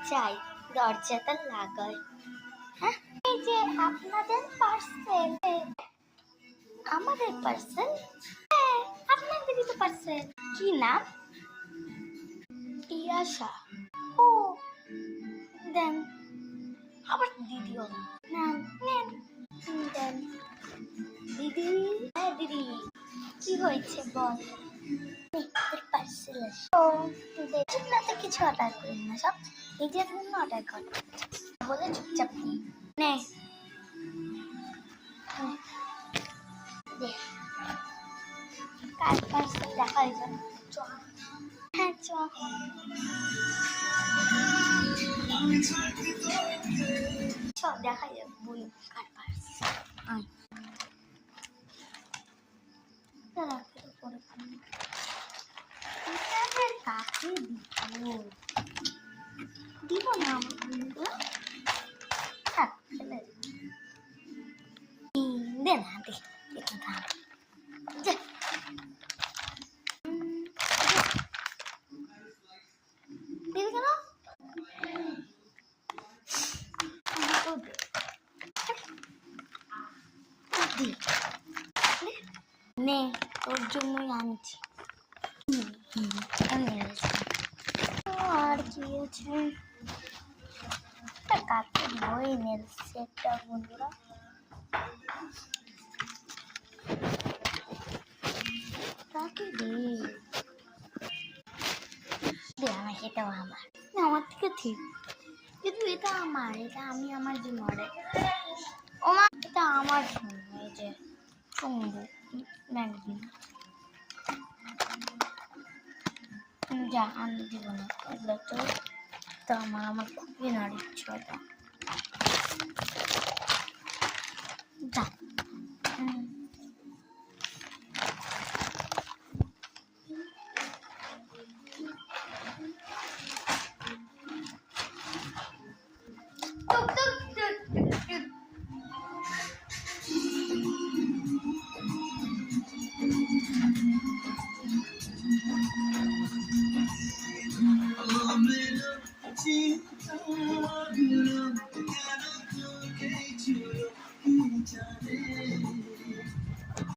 যাই দরজাটা লাগাই। হ্যাঁ, এই যে আপনাদের পার্সেল। আমাদের পার্সেল? হ্যাঁ, আপনাদেরই তো পার্সেল। কি নাম? তিয়াশা। ও দেন, আবার দিদিও নেন নেন দেন। দিদি, হ্যাঁ দিদি, কি হয়েছে বল? পার্সেল ও দেখুন না, তো কিছু অর্ডার করেন না, সব নিজের জন্য অর্ডার করেন বলে চুপচাপ নেই। নে কার পার্সেল দেখাই যাবে। চ, হ্যাঁ চ। সব দেখাই যাবে, বলি কার পার্সেল। আয় কাকে দিব না আমার বন্ধুগুলো, থাক ফেলে দে না, দে একটু থাক। দিবি কেন? নে, তোর জন্যই আনছি। আর কি আছে? কাকে বই নেল সেটটা বন্ধুরা, কাকে দে দে আমাকে, এটাও আমার, আমার থেকে ঠিক, কিন্তু এটা আমার, এটা আমি আমার জন্য অর্ডার। ও মা, এটা আমার জন্য। এই যে চুম্বু ম্যাগজিন, যা আমি দিব না, এগুলো তো আমার খুবই নাড়ির ইচ্ছা।